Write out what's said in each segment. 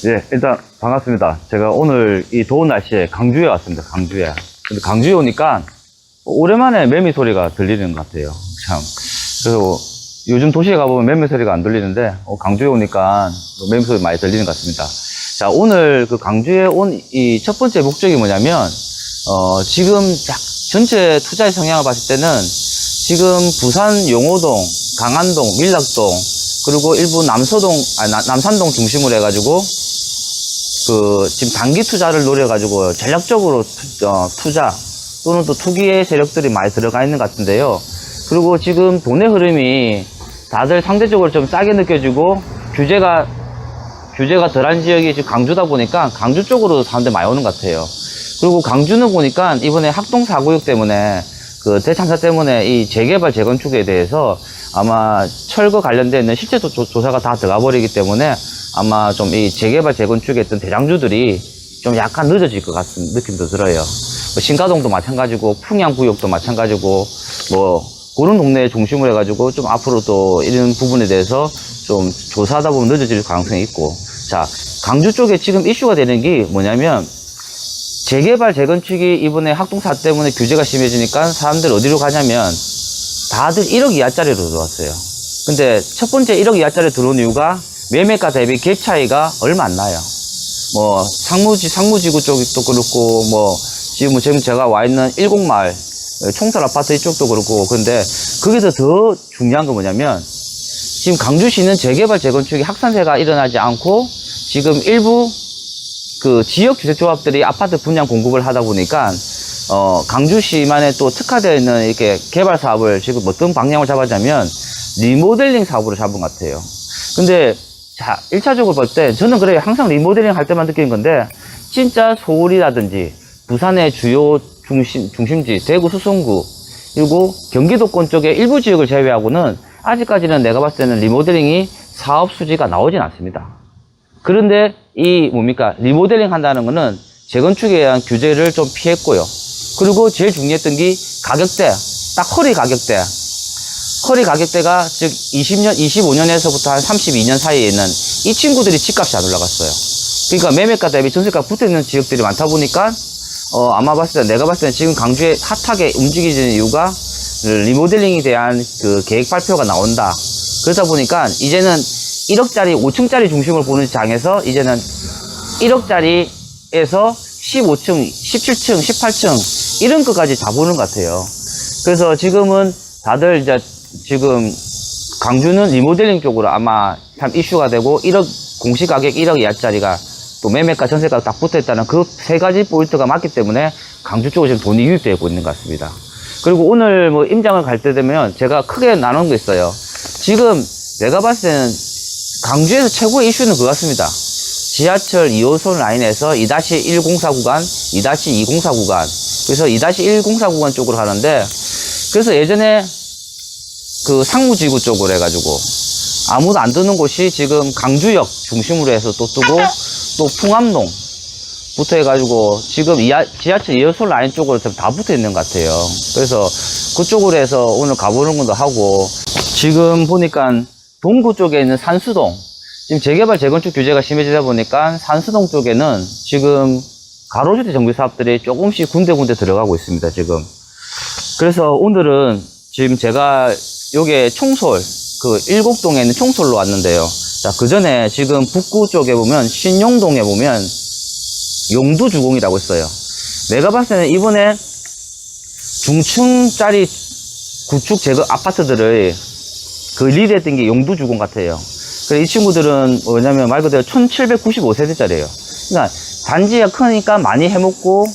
예, 일단 반갑습니다. 제가 오늘 이 더운 날씨에 강주에 왔습니다. 강주에. 근데 강주에 오니까 오랜만에 매미 소리가 들리는 것 같아요. 참. 그래서 요즘 도시에 가보면 매미 소리가 안 들리는데 강주에 오니까 매미 소리 많이 들리는 것 같습니다. 자, 오늘 그 강주에 온 이 첫 번째 목적이 뭐냐면 지금 전체 투자의 성향을 봤을 때는 지금 부산 용호동, 강안동, 밀락동 그리고 일부 남산동 중심으로 해가지고 지금 단기 투자를 노려가지고 전략적으로 투자 또는 또 투기의 세력들이 많이 들어가 있는 것 같은데요. 그리고 지금 돈의 흐름이 다들 상대적으로 좀 싸게 느껴지고 규제가 덜한 지역이 지금 강주다 보니까 강주 쪽으로 사람들이 많이 오는 것 같아요. 그리고 강주는 보니까 이번에 학동 4구역 때문에 그 대참사 때문에 이 재개발 재건축에 대해서 아마 철거 관련되어 있는 실제 조사가 다 들어가 버리기 때문에 아마 좀 이 재개발 재건축에 있던 대장주들이 좀 약간 늦어질 것 같은 느낌도 들어요. 신가동도 마찬가지고 풍양구역도 마찬가지고 그런 동네 중심으로 해가지고 좀 앞으로 또 이런 부분에 대해서 좀 조사하다 보면 늦어질 가능성이 있고. 자, 강주 쪽에 지금 이슈가 되는 게 뭐냐면 재개발 재건축이 이번에 학동사 때문에 규제가 심해지니까 사람들 어디로 가냐면 다들 1억 이하짜리로 들어왔어요. 근데 첫 번째 1억 이하짜리 들어온 이유가 매매가 대비 갭 차이가 얼마 안 나요. 상무지구 쪽도 그렇고 지금 제가 와 있는 일곡마을 총설 아파트 이쪽도 그렇고. 근데 거기서 더 중요한 건 뭐냐면 지금 강주시는 재개발 재건축이 확산세가 일어나지 않고 지금 일부 그 지역주택조합들이 아파트 분양 공급을 하다 보니까 강주시만의 또 특화되어 있는 이렇게 개발 사업을 지금 어떤 방향을 잡았냐면 리모델링 사업으로 잡은 것 같아요. 근데 자, 1차적으로 볼 때 저는 그래요. 항상 리모델링 할 때만 느끼는 건데 진짜 서울이라든지 부산의 주요 중심지 대구 수성구 그리고 경기도권 쪽의 일부 지역을 제외하고는 아직까지는 내가 봤을 때는 리모델링이 사업 수지가 나오진 않습니다. 그런데 리모델링 한다는 거는 재건축에 대한 규제를 좀 피했고요. 그리고 제일 중요했던 게 가격대, 딱 허리 가격대가 즉 25년에서부터 한 32년 사이에 있는 이 친구들이 집값이 안 올라갔어요. 그러니까 매매가 대비 전세가 붙어 있는 지역들이 많다 보니까 내가 봤을 때 지금 강주에 핫하게 움직이는 이유가 리모델링에 대한 그 계획 발표가 나온다. 그러다 보니까 이제는 1억짜리 5층짜리 중심을 보는 장에서 이제는 1억짜리에서 15층, 17층, 18층 이런 것까지 다 보는 것 같아요. 그래서 지금은 다들 지금 강주는 리모델링 쪽으로 아마 참 이슈가 되고 1억 공시가격 1억 이하짜리가 또 매매가 전세가 딱 붙어있다는 그 세 가지 포인트가 맞기 때문에 강주 쪽으로 지금 돈이 유입되고 있는 것 같습니다. 그리고 오늘 임장을 갈 때 되면 제가 크게 나눈 게 있어요. 지금 내가 봤을 때는 강주에서 최고의 이슈는 그거 같습니다. 지하철 2호선 라인에서 2-1 공사 구간, 2-2 공사 구간. 그래서 2-1 공사 구간 쪽으로 가는데, 그래서 예전에 그 상무지구 쪽으로 해가지고 아무도 안 뜨는 곳이 지금 강주역 중심으로 해서 또 뜨고, 또 풍암동부터 해가지고 지금 지하철 2호선 라인 쪽으로 다 붙어 있는 것 같아요. 그래서 그쪽으로 해서 오늘 가보는 것도 하고, 지금 보니까 동구 쪽에 있는 산수동, 지금 재개발 재건축 규제가 심해지다 보니까 산수동 쪽에는 지금 가로주택 정비 사업들이 조금씩 군데군데 들어가고 있습니다, 지금. 그래서 오늘은 지금 제가 요게 총솔, 일곡동에 있는 총솔로 왔는데요. 자, 그 전에 지금 북구 쪽에 보면 신용동에 보면 용두주공이라고 있어요. 내가 봤을 때는 이번에 중층짜리 구축 제거 아파트들을 리드했던 게 용두주공 같아요. 그래서 이 친구들은 뭐냐면 말 그대로 1795세대짜리예요. 그러니까 단지가 크니까 많이 해먹고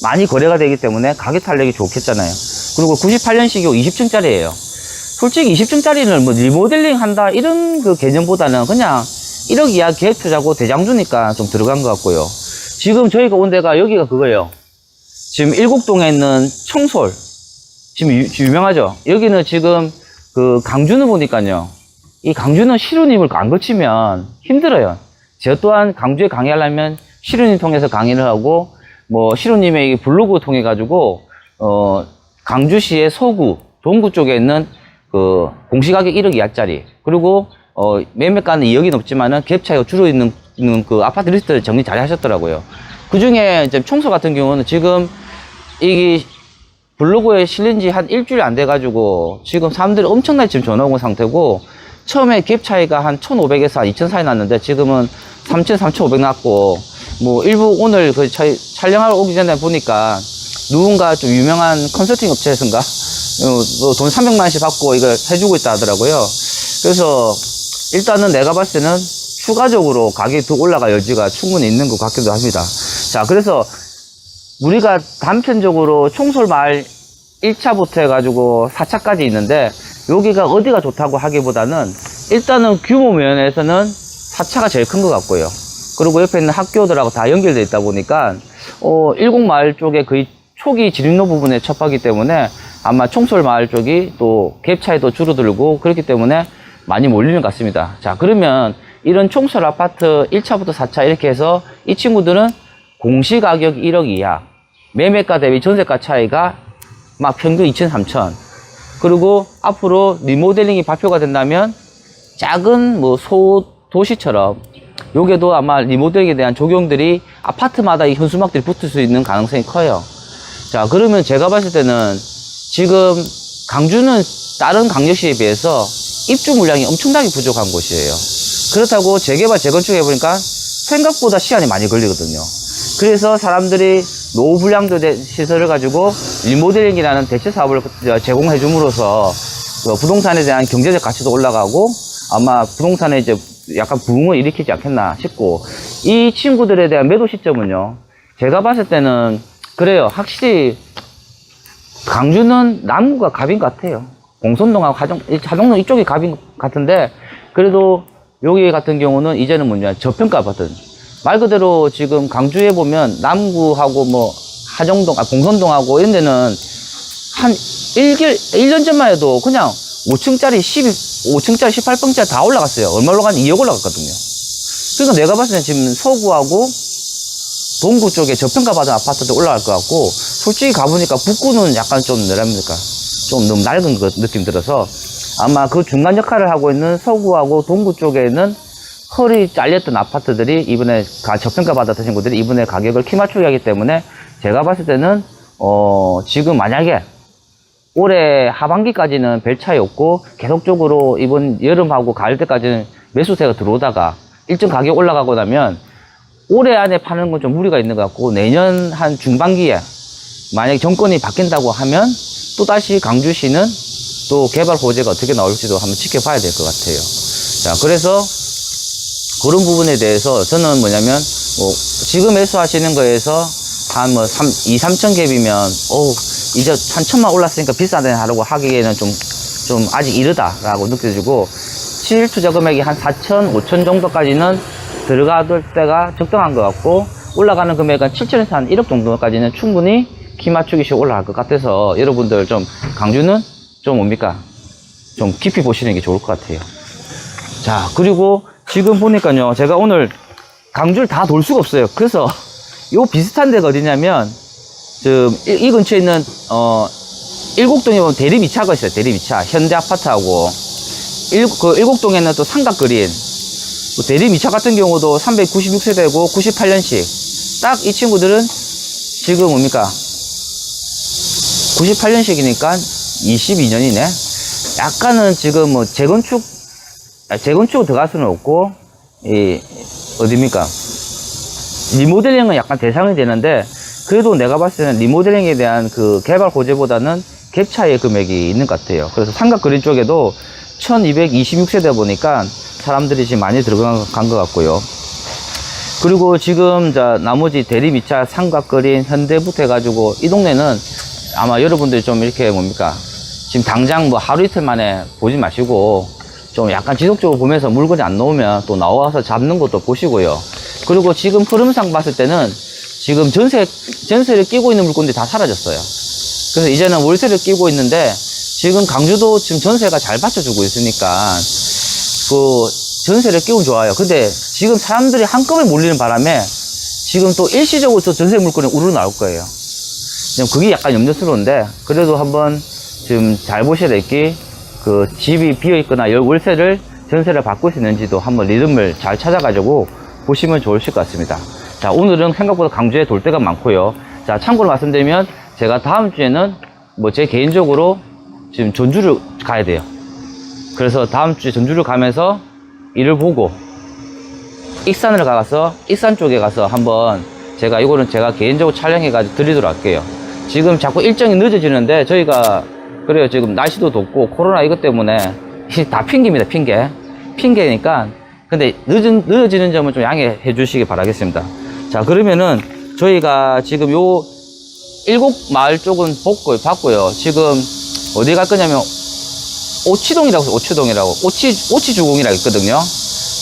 많이 거래가 되기 때문에 가격 탄력이 좋겠잖아요. 그리고 98년식이고 20층짜리예요. 솔직히 20층짜리는 리모델링 한다 이런 그 개념보다는 그냥 1억 이하 계획 투자고 대장주니까 좀 들어간 것 같고요. 지금 저희가 온 데가 여기가 그거예요. 지금 일곡동에 있는 청솔. 지금 유명하죠? 여기는 지금 강주는 보니까요. 이 강주는 시루님을 안 거치면 힘들어요. 저 또한 강주에 강의하려면 시루님 통해서 강의를 하고, 시루님의 블로그 통해 가지고, 강주시의 서구, 동구 쪽에 있는 공시가격 1억 이하짜리, 그리고 매매가는 2억이 넘지만은 갭 차이가 줄어있는 있는 그 아파트 리스트를 정리 잘 하셨더라고요. 그 중에 이제 청소 같은 경우는 지금 이게 블로그에 실린 지 한 일주일 안 돼가지고 지금 사람들이 엄청나게 지금 전화 온 상태고, 처음에 갭 차이가 한 1,500에서 한 2,000 사이 났는데 지금은 3,000, 3,500 났고, 뭐 일부 오늘 그 촬영하러 오기 전에 보니까 누군가 좀 유명한 컨설팅 업체에서인가 돈 300만 원씩 받고 이걸 해주고 있다 하더라고요. 그래서 일단은 내가 봤을 때는 추가적으로 가격이 더 올라갈 여지가 충분히 있는 것 같기도 합니다. 자, 그래서 우리가 단편적으로 청솔마을 1차부터 해가지고 4차까지 있는데, 여기가 어디가 좋다고 하기보다는 일단은 규모 면에서는 4차가 제일 큰 것 같고요. 그리고 옆에 있는 학교들하고 다 연결되어 있다 보니까 10마을 쪽에 거의 초기 진입로 부분에 접하기 때문에 아마 청솔마을 쪽이 또 갭 차이도 줄어들고 그렇기 때문에 많이 몰리는 것 같습니다. 자, 그러면 이런 청솔 아파트 1차부터 4차 이렇게 해서 이 친구들은 공시가격 1억 이하, 매매가 대비 전세가 차이가 막 평균 2,000, 3,000. 그리고 앞으로 리모델링이 발표가 된다면 작은 뭐 소도시처럼 요게도 아마 리모델링에 대한 적용들이 아파트마다 이 현수막들이 붙을 수 있는 가능성이 커요. 자, 그러면 제가 봤을 때는 지금 강주는 다른 강력시에 비해서 입주 물량이 엄청나게 부족한 곳이에요. 그렇다고 재개발, 재건축 해보니까 생각보다 시간이 많이 걸리거든요. 그래서 사람들이 노후 불량도 시설을 가지고 리모델링이라는 대체 사업을 제공해 줌으로써 부동산에 대한 경제적 가치도 올라가고 아마 부동산에 이제 약간 부흥을 일으키지 않겠나 싶고, 이 친구들에 대한 매도 시점은요, 제가 봤을 때는 그래요. 확실히 강주는 남구가 갑인 것 같아요. 공선동하고 하정동 이쪽이 갑인 것 같은데, 그래도 여기 같은 경우는 이제는 뭐냐, 저평가 아파트. 말 그대로 지금 강주에 보면 남구하고 뭐 하정동, 공선동하고 이런 데는 한 1년 전만 해도 그냥 5층짜리 5층짜리 18평짜리 다 올라갔어요. 얼마 올라간 2억 올라갔거든요. 그러니까 내가 봤을 때 지금 서구하고 동구 쪽에 저평가 받은 아파트도 올라갈 것 같고, 솔직히 가보니까 북구는 약간 좀 뭐랍니까, 좀 너무 낡은 것 느낌 들어서 아마 그 중간 역할을 하고 있는 서구하고 동구 쪽에는 허리 잘렸던 아파트들이 이번에 저평가 받았던 친구들이 이번에 가격을 키 맞추기 하기 때문에 제가 봤을 때는 지금 만약에 올해 하반기까지는 별 차이 없고 계속적으로 이번 여름하고 가을 때까지는 매수세가 들어오다가 일정 가격 올라가고 나면 올해 안에 파는 건 좀 무리가 있는 것 같고, 내년 한 중반기에 만약에 정권이 바뀐다고 하면 또다시 강주시는 또 개발 호재가 어떻게 나올지도 한번 지켜봐야 될 것 같아요. 자, 그래서 그런 부분에 대해서 저는 뭐냐면, 지금 매수하시는 거에서 한 뭐 2, 3천 갭이면, 이제 한 1,000만 올랐으니까 비싸네 하라고 하기에는 좀 아직 이르다라고 느껴지고, 실투자 금액이 한 4천, 5천 정도까지는 들어가둘 때가 적당한 것 같고, 올라가는 금액은 7천에서 한 1억 정도까지는 충분히 키 맞추기식 올라갈 것 같아서 여러분들 좀 강주는 좀 뭡니까? 좀 깊이 보시는 게 좋을 것 같아요. 자, 그리고 지금 보니까요, 제가 오늘 강주를 다 돌 수가 없어요. 그래서 요 비슷한 데가 어디냐면, 이 근처에 있는 일곡동에 보면 대립 2차가 있어요. 대립 2차 현대 아파트하고, 일곡동에는 또 삼각그린 대립 2차 같은 경우도 396세대고 98년식. 딱 이 친구들은 지금 뭡니까, 98년식이니까 22년이네. 약간은 지금 뭐 재건축 들어갈 수는 없고, 어딥니까, 리모델링은 약간 대상이 되는데, 그래도 내가 봤을 때는 리모델링에 대한 그 개발 호재보다는 갭 차이의 금액이 있는 것 같아요. 그래서 삼각그린 쪽에도 1226세대 보니까 사람들이 지금 많이 들어간 것 같고요. 그리고 지금 나머지 대립 2차 삼각그린 현대부터 해가지고 이 동네는 아마 여러분들이 좀 이렇게 뭡니까, 지금 당장 뭐 하루 이틀 만에 보지 마시고 좀 약간 지속적으로 보면서 물건이 안 나오면 또 나와서 잡는 것도 보시고요. 그리고 지금 흐름상 봤을 때는 지금 전세를 끼고 있는 물건들이 다 사라졌어요. 그래서 이제는 월세를 끼고 있는데, 지금 강주도 지금 전세가 잘 받쳐주고 있으니까 그 전세를 끼우면 좋아요. 근데 지금 사람들이 한꺼번에 몰리는 바람에 지금 또 일시적으로 또 전세 물건이 우르르 나올 거예요. 그게 약간 염려스러운데, 그래도 한번 지금 잘 보셔야 될 게, 그 집이 비어 있거나 월세를 전세를 받고 있는지도 한번 리듬을 잘 찾아가지고 보시면 좋으실 것 같습니다. 자, 오늘은 생각보다 강주에 돌 데가 많고요. 자, 참고로 말씀드리면 제가 다음 주에는 뭐 제 개인적으로 지금 전주를 가야 돼요. 그래서 다음 주에 전주를 가면서 일을 보고 익산을 가서 익산 쪽에 가서 한번 이거는 제가 개인적으로 촬영해 가지고 드리도록 할게요. 지금 자꾸 일정이 늦어지는데 저희가 그래요. 지금 날씨도 덥고 코로나 이것 때문에 다 핑계입니다. 핑계니까 근데 늦어지는 점은 좀 양해해 주시기 바라겠습니다. 자, 그러면은 저희가 지금 요 7마을 쪽은 봤고요. 지금 어디 갈 거냐면 오치동이라고 오치주공이라고 있거든요.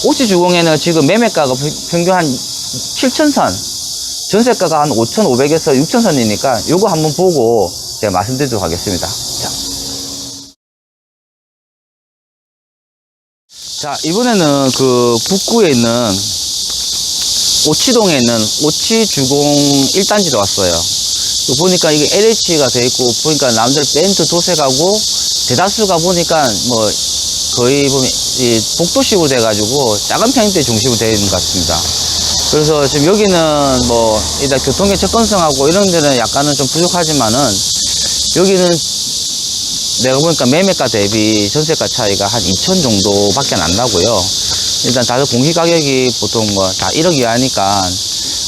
오치주공에는 지금 매매가가 평균 한 7,000선, 전세가가 한 5,500에서 6,000선이니까 요거 한번 보고 제가 말씀드리도록 하겠습니다. 자, 이번에는 그 북구에 있는 오치동에 있는 오치주공 1단지로 왔어요. 보니까 이게 LH가 돼 있고, 보니까 남들 벤트 도색하고, 대다수가 보니까 뭐, 거의 보면, 이 복도식으로 돼가지고, 작은 평형대 중심으로 되어 있는 것 같습니다. 그래서 지금 여기는 뭐, 일단 교통의 접근성하고 이런 데는 약간은 좀 부족하지만은, 여기는 내가 보니까 매매가 대비 전세가 차이가 한 2천 정도밖에 안 나고요. 일단 다들 공시가격이 보통 뭐 다 1억 이하니까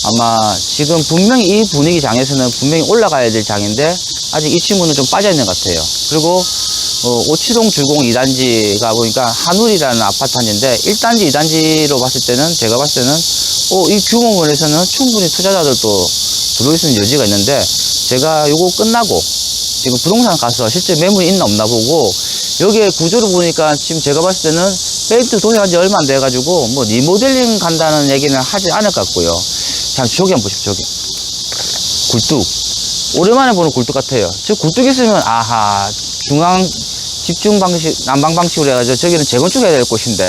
아마 지금 분명히 이 분위기 장에서는 분명히 올라가야 될 장인데 아직 이 친구는 좀 빠져 있는 것 같아요. 그리고 오치동 주공 2단지가 보니까 한울이라는 아파트 단지인데 1단지, 2단지로 봤을 때는 제가 봤을 때는 이 규모면에서는 충분히 투자자들도 들어올 수 있는 여지가 있는데 제가 요거 끝나고 지금 부동산 가서 실제 매물이 있나 없나 보고 여기에 구조를 보니까 지금 제가 봤을 때는 페인트 도색한 지 얼마 안 돼가지고 뭐 리모델링 간다는 얘기는 하지 않을 것 같고요. 자, 저기 한번 보십시오. 저기 굴뚝 오랜만에 보는 굴뚝 같아요. 저 굴뚝 있으면 아하 중앙 집중 방식 난방 방식으로 해가지고 저기는 재건축해야 될 곳인데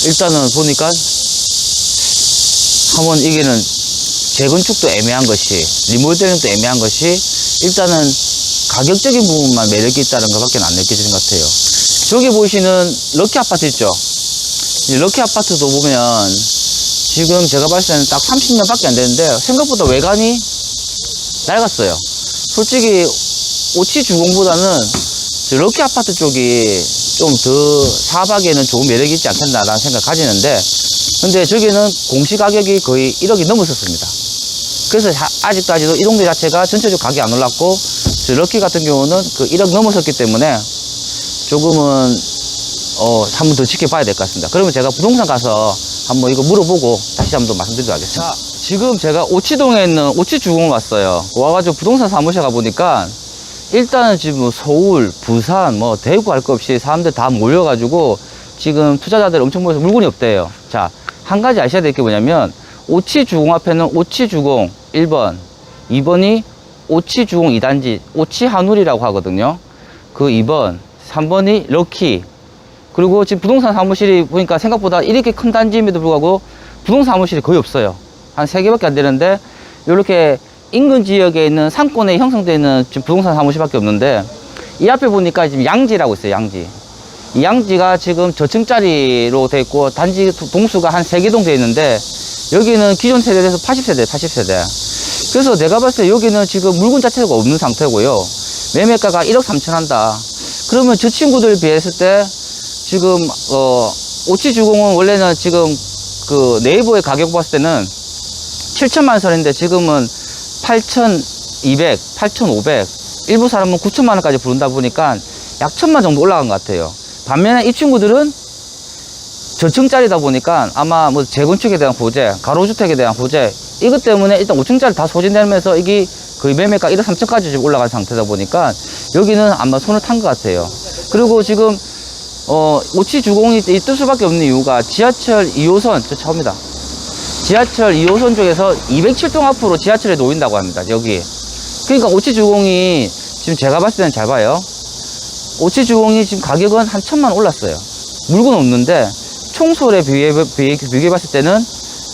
일단은 보니까 한번 이게는 재건축도 애매한 것이 리모델링도 애매한 것이 일단은 가격적인 부분만 매력이 있다는 것밖에 안 느껴지는 것 같아요. 저기 보시는 럭키 아파트 있죠? 이 럭키 아파트도 보면 지금 제가 봤을 때는 딱 30년밖에 안 되는데 생각보다 외관이 낡았어요. 솔직히 오치 주공보다는 럭키 아파트 쪽이 좀 더 사업하기에는 좋은 매력이 있지 않겠나라는 생각 가지는데 근데 저기는 공시가격이 거의 1억이 넘었었습니다. 그래서 아직까지도 이 동네 자체가 전체적으로 가격이 안 올랐고 저 럭키 같은 경우는 그 1억 넘었었기 때문에 조금은 한번 더 지켜봐야 될 것 같습니다. 그러면 제가 부동산 가서 한번 이거 물어보고 다시 한번 더 말씀드리도록 하겠습니다. 자, 지금 제가 오치동에 있는 오치주공을 왔어요. 와가지고 부동산 사무실 가보니까 일단은 지금 서울, 부산, 뭐 대구 할 것 없이 사람들 다 몰려가지고 지금 투자자들 엄청 모여서 물건이 없대요. 자, 한 가지 아셔야 될 게 뭐냐면 오치주공 앞에는 오치주공 1번, 2번이 오치주공 2단지 오치한울이라고 하거든요. 그 2번, 3번이 럭키. 그리고 지금 부동산 사무실이 보니까 생각보다 이렇게 큰 단지임에도 불구하고 부동산 사무실이 거의 없어요. 한 3개밖에 안 되는데 이렇게 인근 지역에 있는 상권에 형성되어 있는 지금 부동산 사무실밖에 없는데 이 앞에 보니까 지금 양지라고 있어요. 양지. 이 양지가 지금 저층짜리로 되어 있고 단지 동수가 한 3개 동 되어 있는데 여기는 기존 세대에서 80세대. 그래서 내가 봤을 때 여기는 지금 물건 자체가 없는 상태고요. 매매가가 1억 3천 한다. 그러면 저 친구들 비했을 때 지금 오치주공은 원래는 지금 그 네이버의 가격 봤을 때는 7천만 선인데 지금은 8,200, 8,500 일부 사람은 9천만 원까지 부른다 보니까 약 1,000만 정도 올라간 것 같아요. 반면에 이 친구들은 저층짜리다 보니까 아마 뭐 재건축에 대한 호재, 가로주택에 대한 호재 이것 때문에 일단 5층짜리 다 소진되면서 이게 거의 매매가 1억 3천까지 지금 올라간 상태다 보니까 여기는 아마 손을 탄 것 같아요. 그리고 지금 오치주공이 뜰 수밖에 없는 이유가 지하철 2호선 저 처음이다. 지하철 2호선 쪽에서 207동 앞으로 지하철에 놓인다고 합니다. 여기. 그러니까 오치주공이 지금 제가 봤을 때는 잘 봐요. 오치주공이 지금 가격은 한 1,000만 원 올랐어요. 물건 없는데 총소에 비교해 봤을 때는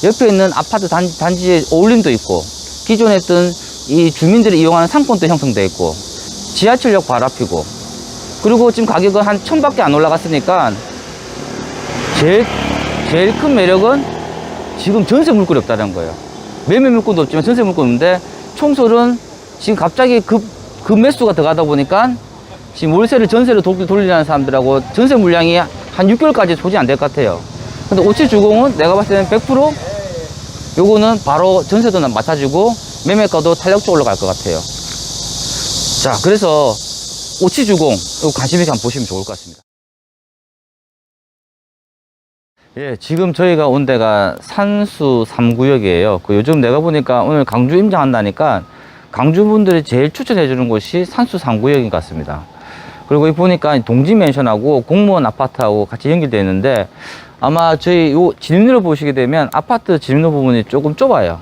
옆에 있는 아파트 단지의 어울림도 있고 기존에 있던 이 주민들이 이용하는 상권도 형성되어 있고 지하철역 바로 앞이고 그리고 지금 가격은 한 1,000밖에 안 올라갔으니까 제일 큰 매력은 지금 전세 물건이 없다는 거예요. 매매 물건도 없지만 전세 물건이 없는데 총솔은 지금 갑자기 급 매수가 들어가다 보니까 지금 월세를 전세로 돌리라는 사람들하고 전세 물량이 한 6개월까지 소진 안 될 것 같아요. 근데 5790은 내가 봤을 때는 100% 요거는 바로 전세도 맡아주고 매매가도 탄력적으로 갈 것 같아요. 자, 그래서 5760 이거 관심 있게 한번 보시면 좋을 것 같습니다. 예, 지금 저희가 온 데가 산수 3구역이에요. 요즘 내가 보니까 오늘 강주 임장한다니까 강주 분들이 제일 추천해 주는 곳이 산수 3구역인 것 같습니다. 그리고 보니까 동지맨션하고 공무원 아파트하고 같이 연결되어 있는데 아마 저희 요 진입로 보시게 되면 아파트 진입로 부분이 조금 좁아요.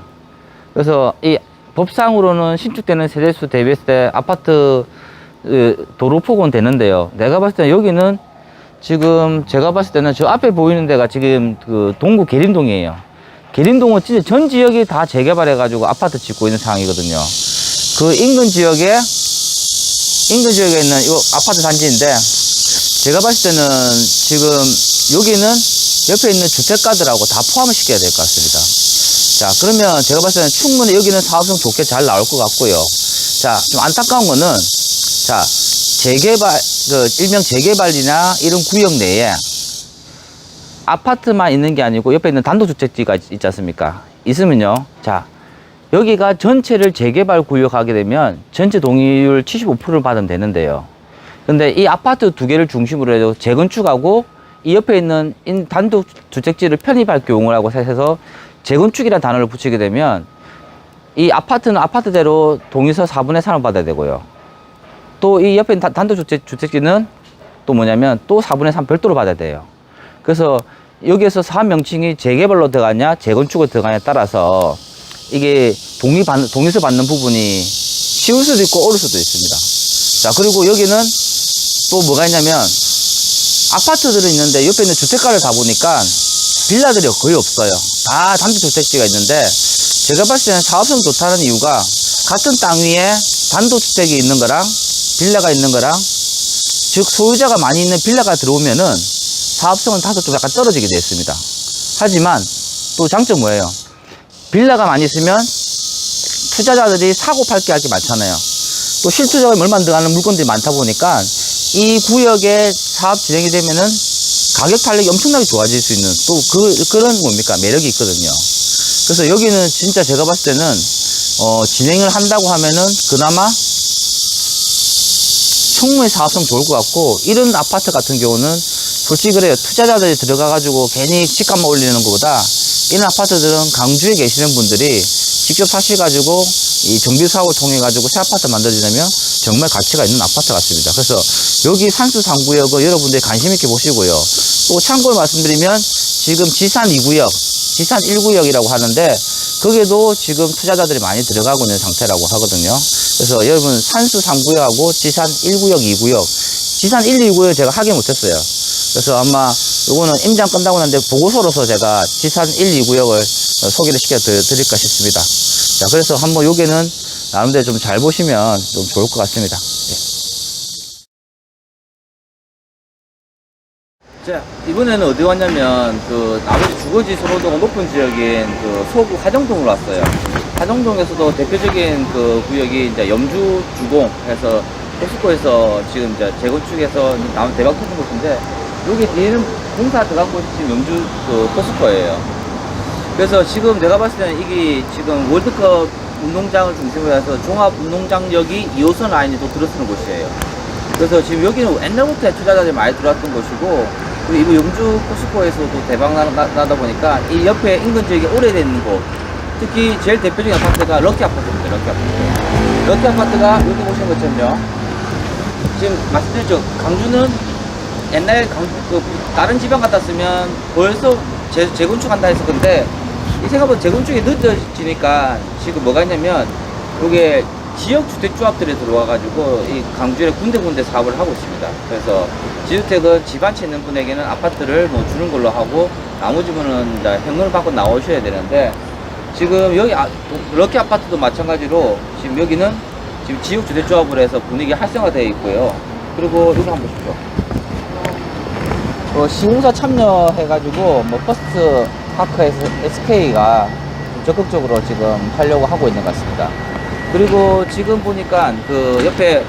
그래서 이 법상으로는 신축되는 세대수 대비했을 때 아파트 도로폭은 되는데요. 내가 봤을 때 여기는 지금 제가 봤을 때는 저 앞에 보이는 데가 지금 그 동구 계림동이에요. 계림동은 진짜 전 지역이 다 재개발해 가지고 아파트 짓고 있는 상황이거든요. 그 인근 지역에 있는 이 아파트 단지인데 제가 봤을 때는 지금 여기는 옆에 있는 주택가들하고 다 포함을 시켜야 될 것 같습니다. 자, 그러면 제가 봤을 때는 충분히 여기는 사업성 좋게 잘 나올 것 같고요. 자, 좀 안타까운 거는 자, 재개발, 일명 재개발이나 이런 구역 내에 아파트만 있는 게 아니고 옆에 있는 단독주택지가 있지 않습니까? 있으면요. 자, 여기가 전체를 재개발 구역 하게 되면 전체 동의율 75%를 받으면 되는데요. 근데 이 아파트 두 개를 중심으로 해서 재건축하고 이 옆에 있는 단독주택지를 편입할 경우를 하고 해서 재건축이라는 단어를 붙이게 되면 이 아파트는 아파트대로 동의서 4분의 3을 받아야 되고요. 또 이 옆에 있는 단독주택지는 또 뭐냐면 또 4분의 3 별도로 받아야 돼요. 그래서 여기에서 사업 명칭이 재개발로 들어가냐 재건축으로 들어가냐에 따라서 이게 동의서 받는 부분이 쉬울 수도 있고 어려울 수도 있습니다. 자, 그리고 여기는 또 뭐가 있냐면 아파트들은 있는데 옆에 있는 주택가를 다 보니까 빌라들이 거의 없어요. 다 단독주택지가 있는데 제가 봤을 때는 사업성 좋다는 이유가 같은 땅 위에 단독주택이 있는 거랑 빌라가 있는 거랑 즉 소유자가 많이 있는 빌라가 들어오면은 사업성은 다소 좀 약간 떨어지게 되어 있습니다. 하지만 또 장점 뭐예요? 빌라가 많이 있으면 투자자들이 사고 팔게 할 게 많잖아요. 또 실투자금이 얼마 안 들어가는 물건들이 많다 보니까 이 구역에 사업 진행이 되면은 가격 탄력이 엄청나게 좋아질 수 있는 또 그런 뭡니까? 매력이 있거든요. 그래서 여기는 진짜 제가 봤을 때는 진행을 한다고 하면은 그나마 충분히 사업성 좋을 것 같고 이런 아파트 같은 경우는 솔직히 그래요. 투자자들이 들어가가지고 괜히 집값만 올리는 것보다 이런 아파트들은 강주에 계시는 분들이 직접 사셔가지고 이 정비사업을 통해가지고 새 아파트 만들어지려면 정말 가치가 있는 아파트 같습니다. 그래서 여기 산수 3구역은 여러분들이 관심있게 보시고요. 또 참고로 말씀드리면 지금 지산 2구역, 지산 1구역이라고 하는데 거기에도 지금 투자자들이 많이 들어가고 있는 상태라고 하거든요. 그래서 여러분 산수 3구역하고 지산 1구역, 2구역, 지산 1, 2구역 제가 하게 못했어요. 그래서 아마 요거는 임장 끝나고 난데 보고서로서 제가 지산 1, 2구역을 소개를 시켜 드릴까 싶습니다. 자, 그래서 한번 요게는 나름대로 좀 잘 보시면 좀 좋을 것 같습니다. 자, 이번에는 어디 왔냐면 나머지 주거지 소로도가 높은 지역인 소구 하정동으로 왔어요. 하정동에서도 대표적인 구역이 이제 염주 주공 해서 포스코에서 지금 이제 재건축해서 나온 대박 터진 곳인데 여기 뒤에는 공사 들어간 곳이 지금 염주 포스코예요. 그래서 지금 내가 봤을 때는 이게 지금 월드컵 운동장을 중심으로 해서 종합운동장역이 2호선 라인이 또 들어서는 곳이에요. 그래서 지금 여기는 옛날부터 투자자들이 많이 들어왔던 곳이고 그리고 이거 염주 포스코에서도 대박 나다 보니까 이 옆에 인근 지역에 오래된 곳 특히 제일 대표적인 아파트가 럭키 아파트입니다. 럭키 아파트가 여기 보시는 것처럼요. 지금 말씀드렸죠. 강주는 옛날에 다른 지방 같았으면 벌써 재건축한다 했을 건데 이 생각보다 재건축이 늦어지니까 지금 뭐가 있냐면 이게 지역주택조합들이 들어와가지고 이 강주에 군데군데 사업을 하고 있습니다. 그래서 지주택은 집 한 채 있는 분에게는 아파트를 뭐 주는 걸로 하고 나머지 분은 이제 현금을 받고 나오셔야 되는데 지금 여기 럭키 아파트도 마찬가지로 지금 여기는 지금 지역주택조합으로 해서 분위기 활성화되어 있고요. 그리고 여기 한번 보십시오. 시공사 참여해가지고 뭐 퍼스트 파크에서 SK가 적극적으로 지금 하려고 하고 있는 것 같습니다. 그리고 지금 보니까 그 옆에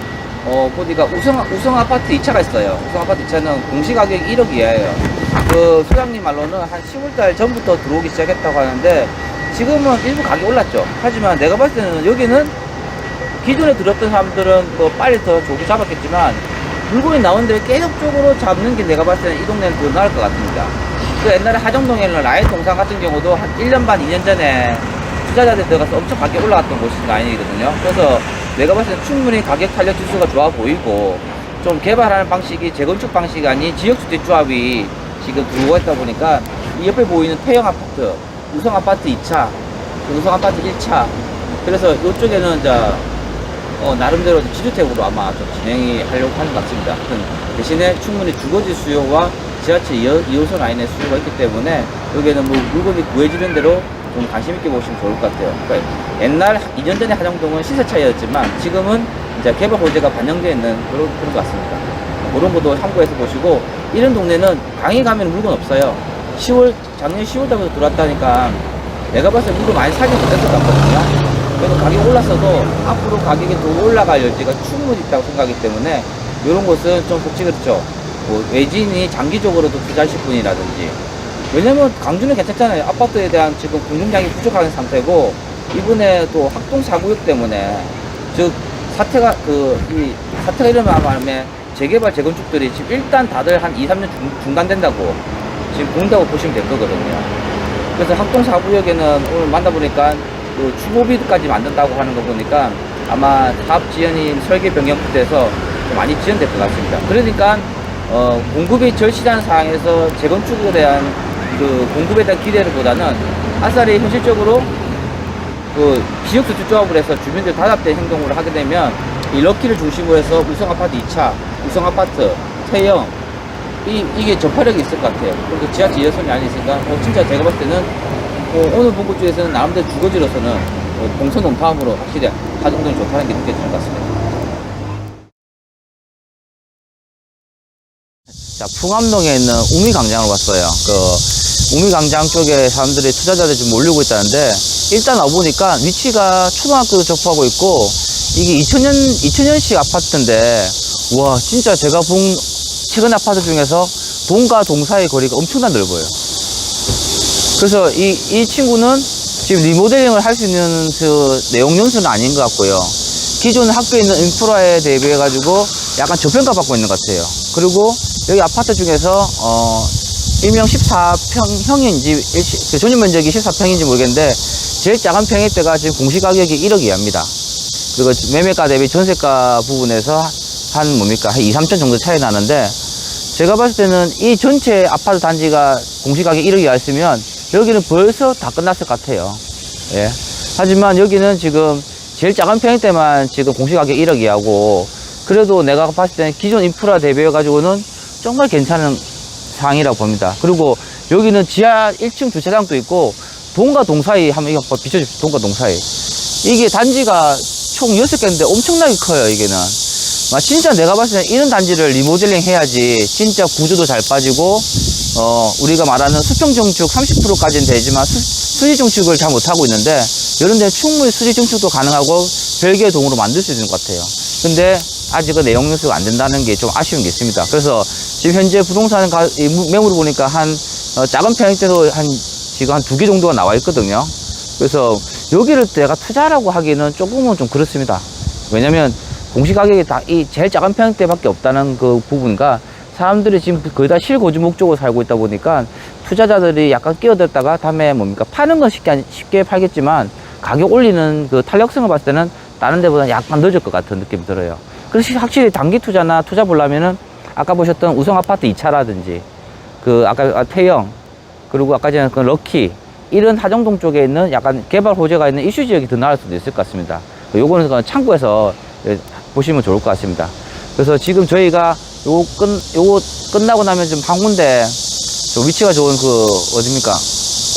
보니까 우성 아파트 2차가 있어요. 우성 아파트 2차는 공시 가격 1억 이하예요. 그 소장님 말로는 한 10월달 전부터 들어오기 시작했다고 하는데 지금은 일부 가격이 올랐죠. 하지만 내가 봤을 때는 여기는 기존에 들었던 사람들은 뭐 빨리 더 조기 잡았겠지만 물건이 나오는데 계속적으로 잡는 게 내가 봤을 때는 이 동네는 더 나을 것 같습니다. 그 옛날에 하정동에는 라인 동산 같은 경우도 한 1년 반, 2년 전에 투자자들 들어가서 엄청 가격이 올라갔던 곳이 라인이거든요. 그래서 내가 봤을 때 충분히 가격 탄력 지수가 좋아 보이고 좀 개발하는 방식이 재건축 방식이 아닌 지역주택조합이 지금 들어오고 있다 보니까 이 옆에 보이는 태형 아파트, 우성 아파트 2차, 우성 아파트 1차 그래서 이쪽에는 이제 나름대로 지주택으로 아마 좀 진행이 하려고 하는 것 같습니다. 대신에 충분히 주거지 수요와 지하철 2호선 라인의 수요가 있기 때문에 여기에는 뭐 물건이 구해지는 대로 좀 관심 있게 보시면 좋을 것 같아요. 그러니까 옛날 2년 전에 하정동은 시세차이였지만 지금은 이제 개발 호재가 반영되어 있는 그런 것 같습니다. 그런 것도 참고해서 보시고 이런 동네는 강의 가면 물건 없어요. 작년 10월 달부터 들어왔다니까 내가 봤을 때 물건 많이 사긴 못했을 것 같거든요. 그래서 가격이 올랐어도 앞으로 가격이 더 올라갈 여지가 충분히 있다고 생각하기 때문에 이런 곳은 좀 솔직히 그렇죠. 뭐 외지인이 장기적으로도 투자하실 분이라든지 왜냐면 강주는 괜찮잖아요. 아파트에 대한 지금 공급량이 부족한 상태고 이번에 또 학동 4구역 때문에 즉 사태가 일어나는 바람에 재개발 재건축들이 지금 일단 다들 한 2, 3년 중단된다고 지금 본다고 보시면 될 거거든요. 그래서 학동 4구역에는 오늘 만나보니까 그 추모비드까지 만든다고 하는 거 보니까 아마 사업 지연이 설계 변경부터 해서 좀 많이 지연될 것 같습니다. 그러니까 공급이 절실한 상황에서 재건축에 대한 그 공급에 대한 기대보다는 아싸리 현실적으로 그 지역주택조합을 해서 주민들 단합된 행동을 하게 되면 이 럭키를 중심으로 해서 우성아파트 2차, 우성아파트, 태형 이게 전파력이 있을 것 같아요. 그리고 지하철 2호선이 아니니까 진짜 제가 봤을 때는 오늘 본 것 중에서는 나름대로 주거지로서는 동선 논파함으로 확실히 하정동이 좋다는 게 느껴지는 것 같습니다. 자, 풍암동에 있는 우미광장으로 왔어요. 그 우미광장 쪽에 사람들이 투자자들이 좀 몰리고 있다는데 일단 와보니까 위치가 초등학교도 접하고 있고 이게 2000년식 아파트인데 와 진짜 제가 본 최근 아파트 중에서 동과 동 사이 거리가 엄청나게 넓어요. 그래서 이 친구는 지금 리모델링을 할 수 있는 그 내용 연수는 아닌 것 같고요. 기존 학교에 있는 인프라에 대비해 가지고 약간 저평가 받고 있는 것 같아요. 그리고 여기 아파트 중에서 일명 14평형인지 그 전용 면적이 14평인지 모르겠는데 제일 작은 평형대가 지금 공시 가격이 1억 이하입니다. 그리고 매매가 대비 전세가 부분에서 한 뭡니까 한 2, 3천 정도 차이 나는데 제가 봤을 때는 이 전체 아파트 단지가 공시 가격 1억 이하였으면 여기는 벌써 다 끝났을 것 같아요. 예. 하지만 여기는 지금 제일 작은 평형대만 지금 공시 가격 1억 이하고 그래도 내가 봤을 때는 기존 인프라 대비해 가지고는 정말 괜찮은 상황이라고 봅니다. 그리고 여기는 지하 1층 주차장도 있고 동과 동 사이 한번 이거 비춰주십시오. 동과 동 사이 이게 단지가 총 6개인데 엄청나게 커요. 이게는 진짜 내가 봤을 때 이런 단지를 리모델링 해야지 진짜 구조도 잘 빠지고 우리가 말하는 수평정축 30%까지는 되지만 수지정축을 잘 못하고 있는데 이런 데 충분히 수지정축도 가능하고 별개의 동으로 만들 수 있는 것 같아요. 근데 아직은 내용 연수가 안 된다는 게 좀 아쉬운 게 있습니다. 그래서 지금 현재 부동산 매물을 보니까 한 작은 평형대도 지금 한 2개 정도가 나와 있거든요. 그래서 여기를 내가 투자라고 하기는 조금은 좀 그렇습니다. 왜냐면 공시가격이 이 제일 작은 평형대밖에 없다는 그 부분과 사람들이 지금 거의 다 실거주 목적으로 살고 있다 보니까 투자자들이 약간 끼어들다가 다음에 뭡니까 파는 건 쉽게 팔겠지만 가격 올리는 그 탄력성을 봤을 때는 다른 데보다 약간 늦을 것 같은 느낌이 들어요. 그래서 확실히 단기 투자나 투자 보려면은 아까 보셨던 우성 아파트 2차라든지 그 아까 태형 그리고 아까 전에 그 럭키 이런 하정동 쪽에 있는 약간 개발 호재가 있는 이슈 지역이 더 나을 수도 있을 것 같습니다. 요거는 참고해서 보시면 좋을 것 같습니다. 그래서 지금 저희가 요거 끝나고 나면 좀 한 군데 좀 위치가 좋은 그 어딥니까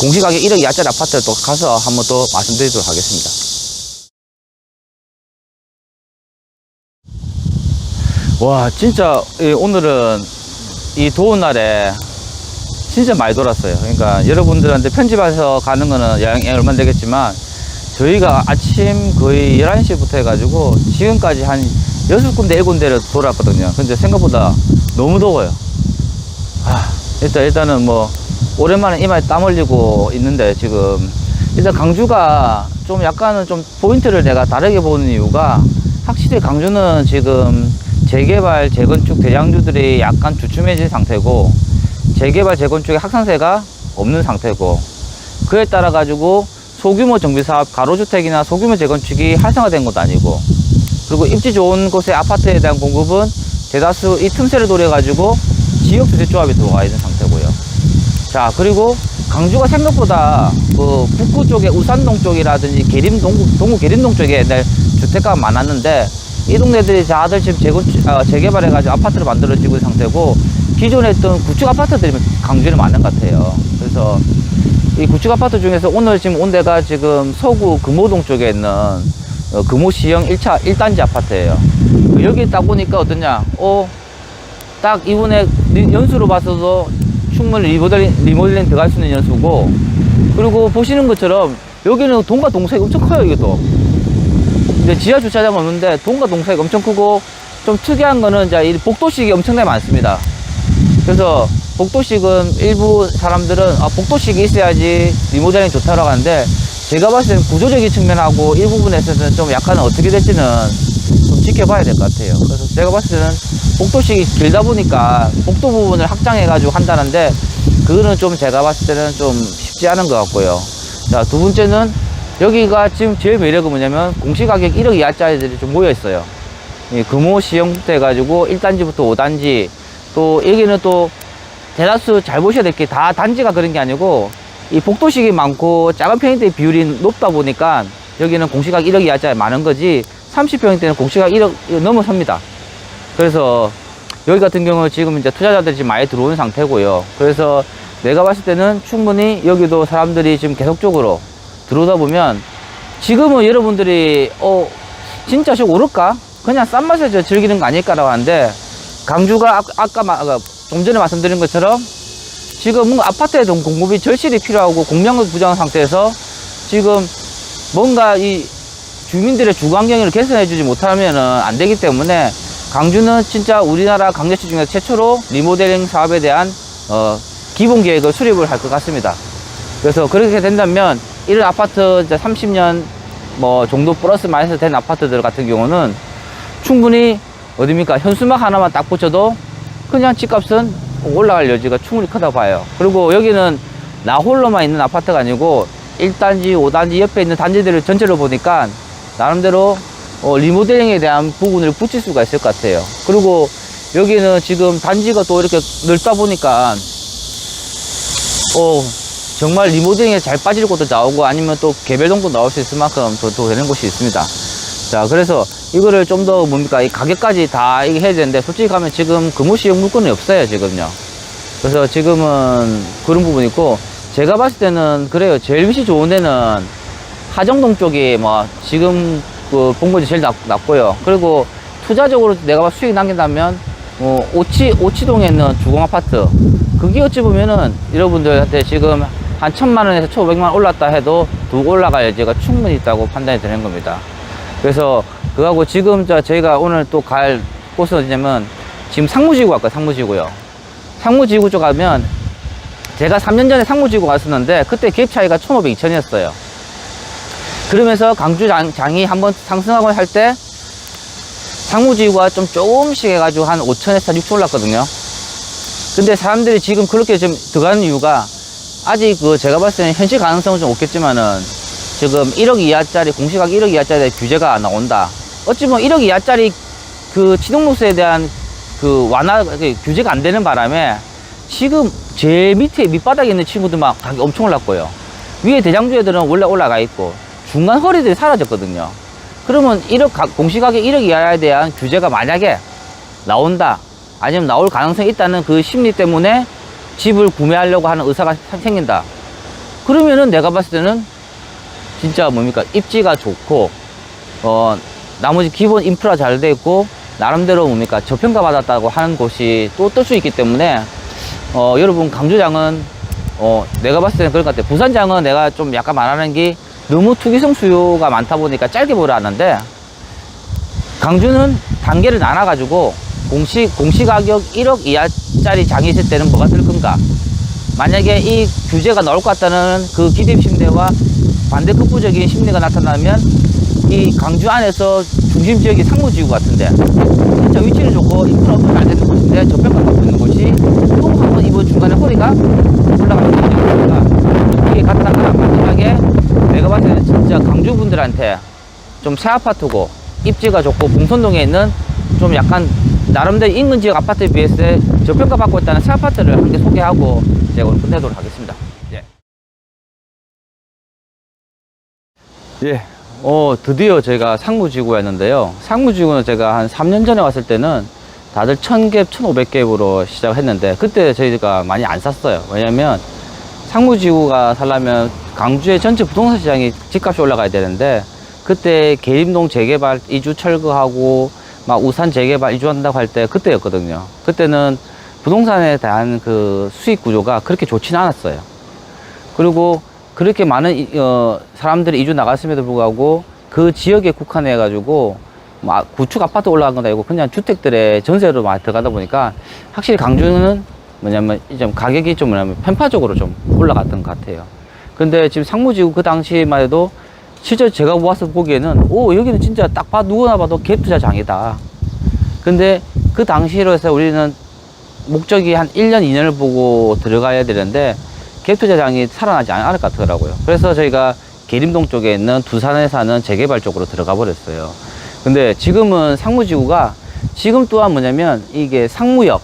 공시가격 1억 이하짜리 아파트를 또 가서 한번 또 말씀드리도록 하겠습니다. 와 진짜 오늘은 이 더운 날에 진짜 많이 돌았어요. 그러니까 여러분들한테 편집해서 가는 거는 양이 얼마 안 되겠지만 저희가 아침 거의 11시부터 해가지고 지금까지 한 6군데, 7군데를 돌았거든요. 근데 생각보다 너무 더워요. 일단은 뭐 오랜만에 이마에 땀 흘리고 있는데 지금 일단 강주가 좀 약간은 좀 포인트를 내가 다르게 보는 이유가 확실히 강주는 지금 재개발, 재건축 대장주들이 약간 주춤해진 상태고 재개발, 재건축의 확산세가 없는 상태고 그에 따라 가지고 소규모 정비사업, 가로주택이나 소규모 재건축이 활성화된 것도 아니고 그리고 입지 좋은 곳의 아파트에 대한 공급은 대다수 이 틈새를 노려 가지고 지역 주택조합이 들어와 있는 상태고요. 자, 그리고 강주가 생각보다 그 북구 쪽에 우산동 쪽이라든지 동구 계림동 쪽에 옛날 주택가가 많았는데 이 동네들이 다들 지금 재개발해가지고 아파트를 만들어지고 있는 상태고 기존에 있던 구축 아파트들이 강주에는 많은 것 같아요. 그래서 이 구축 아파트 중에서 오늘 지금 온 데가 지금 서구 금호동 쪽에 있는 금호시형 1단지 아파트예요. 여기 딱 보니까 어떠냐? 딱 이번에 연수로 봐서도 충분히 리모델링 들어갈 수 있는 연수고 그리고 보시는 것처럼 여기는 동과 동사이 엄청 커요. 이것도 근데 지하 주차장은 없는데 동과 동사이가 엄청 크고 좀 특이한 거는 이제 이 복도식이 엄청나게 많습니다. 그래서 복도식은 일부 사람들은 복도식이 있어야지 리모델링 좋다라고 하는데 제가 봤을 때는 구조적인 측면하고 일부분에서는 좀 약간 어떻게 될지는 좀 지켜봐야 될 것 같아요. 그래서 제가 봤을 때는 복도식이 길다 보니까 복도 부분을 확장해가지고 한다는데 그거는 좀 제가 봤을 때는 좀 쉽지 않은 것 같고요. 자, 두 번째는 여기가 지금 제일 매력은 뭐냐면 공시가격 1억 이하짜리들이 좀 모여 있어요. 금호 시형부터 해가지고 1단지부터 5단지 또 여기는 또 대다수 잘 보셔야 될 게 다 단지가 그런 게 아니고 이 복도식이 많고 작은 평형대의 비율이 높다 보니까 여기는 공시가격 1억 이하짜리 많은 거지 30평대는 공시가격 1억 넘어섭니다. 그래서 여기 같은 경우는 지금 이제 투자자들이 지금 많이 들어오는 상태고요. 그래서 내가 봤을 때는 충분히 여기도 사람들이 지금 계속적으로 들어오다 보면 지금은 여러분들이 진짜 좀 오를까? 그냥 싼 맛에 즐기는 거 아닐까라고 하는데 강주가 아까 좀 전에 말씀드린 것처럼 지금 뭔가 아파트에 좀 공급이 절실히 필요하고 공명도 부족한 상태에서 지금 뭔가 이 주민들의 주거 환경을 개선해 주지 못하면은 안 되기 때문에 강주는 진짜 우리나라 강대시 중에서 최초로 리모델링 사업에 대한 기본 계획을 수립을 할 것 같습니다. 그래서 그렇게 된다면 이런 아파트 이제 30년 뭐 정도 플러스 마이너스 된 아파트들 같은 경우는 충분히 어딥니까 현수막 하나만 딱 붙여도 그냥 집값은 올라갈 여지가 충분히 크다고 봐요. 그리고 여기는 나 홀로만 있는 아파트가 아니고 1단지, 5단지 옆에 있는 단지들을 전체로 보니까 나름대로 리모델링에 대한 부분을 붙일 수가 있을 것 같아요. 그리고 여기는 지금 단지가 또 이렇게 넓다 보니까 정말 리모델링에 잘 빠질 곳도 나오고 아니면 또 개별동도 나올 수 있을 만큼 더 되는 곳이 있습니다. 자, 그래서 이거를 좀 더 뭡니까 이 가격까지 다 이게 해야 되는데 솔직히 가면 지금 금호시형 물건이 없어요 지금요. 그래서 지금은 그런 부분이 있고 제가 봤을 때는 그래요. 제일 위치 좋은 데는 하정동 쪽이 뭐 지금 그 본 것이 제일 낫고요. 그리고 투자적으로 내가 봤을 때 수익 남긴다면 오치동에 있는 주공 아파트 그게 어찌 보면은 여러분들한테 지금 한 1,000만원에서 1,500만원 올랐다 해도 더 올라갈 여지가 충분히 있다고 판단이 되는 겁니다. 그래서 그거하고 지금 저희가 오늘 또 갈 곳은 어디냐면 지금 상무지구 갈거예요. 상무지구요. 상무지구 쪽 가면 제가 3년 전에 상무지구 갔었는데 그때 갭 차이가 1,500, 2,000이었어요. 그러면서 강주 장이 한번 상승하고 할 때 상무지구가 좀 조금씩 해가지고 한 5,000에서 6,000 올랐거든요. 근데 사람들이 지금 그렇게 좀 들어가는 이유가 아직 제가 봤을 때는 현실 가능성은 좀 없겠지만은 지금 1억 이하짜리 공시가격 1억 이하짜리 규제가 나온다. 어찌 보면 1억 이하짜리 그 취득세 대한 그 완화 규제가 안 되는 바람에 지금 제일 밑바닥에 있는 친구들만 가격이 엄청 올랐고요. 위에 대장주애들은 원래 올라가 있고 중간 허리들이 사라졌거든요. 그러면 공시가격 1억 이하에 대한 규제가 만약에 나온다 아니면 나올 가능성이 있다는 그 심리 때문에 집을 구매하려고 하는 의사가 생긴다. 그러면은 내가 봤을 때는 진짜 뭡니까 입지가 좋고 나머지 기본 인프라 잘 돼 있고 나름대로 뭡니까 저평가 받았다고 하는 곳이 또 뜰 수 있기 때문에 여러분 강주장은 내가 봤을 때는 그런 것 같아요. 부산장은 내가 좀 약간 말하는 게 너무 투기성 수요가 많다 보니까 짧게 몰아놨는데, 강주는 단계를 나눠가지고 공시가격 1억 이하짜리 장이 있을 때는 뭐가 뜰 건가? 만약에 이 규제가 나올 것 같다는 그 기대입 심리와 반대급부적인 심리가 나타나면 이 강주 안에서 중심 지역이 상무지구 같은데 진짜 위치는 좋고 인프라 없어 잘 되는 곳인데 저평가받고 있는 곳이 또 한번 이번 중간에 허리가 올라가는 거니까 이게 갔다가 마지막에 내가 봤을 때는 진짜 강주 분들한테 좀 새 아파트고 입지가 좋고 봉선동에 있는 좀 약간 나름대로 인근 지역 아파트에 비해서 저평가받고 있다는 새 아파트를 한 개 소개하고 제가 오늘 끝내도록 하겠습니다. 예. 예. 드디어 제가 상무지구였는데요. 상무지구는 제가 한 3년 전에 왔을 때는 다들 1000갭, 1500갭으로 시작했는데 그때 저희가 많이 안 샀어요. 왜냐면 상무지구가 살려면 강주의 전체 부동산 시장이 집값이 올라가야 되는데 그때 계림동 재개발 이주 철거하고 막 우산 재개발 이주한다고 할 때 그때였거든요. 그때는 부동산에 대한 그 수익 구조가 그렇게 좋지는 않았어요. 그리고 그렇게 많은 사람들이 이주 나갔음에도 불구하고 그 지역에 국한해 가지고 구축 아파트 올라간 건 아니고 그냥 주택들의 전세로 많이 들어가다 보니까 확실히 강주는 뭐냐면 좀 가격이 좀 뭐냐면 편파적으로 좀 올라갔던 것 같아요. 근데 지금 상무지구 그 당시만 해도 실제 제가 와서 보기에는 여기는 진짜 딱 누구나 봐도 갭 투자장이다. 근데 그 당시로 해서 우리는 목적이 한 1년, 2년을 보고 들어가야 되는데 갭 투자장이 살아나지 않을 것 같더라고요. 그래서 저희가 계림동 쪽에 있는 두산에 사는 재개발 쪽으로 들어가 버렸어요. 근데 지금은 상무지구가 지금 또한 뭐냐면 이게 상무역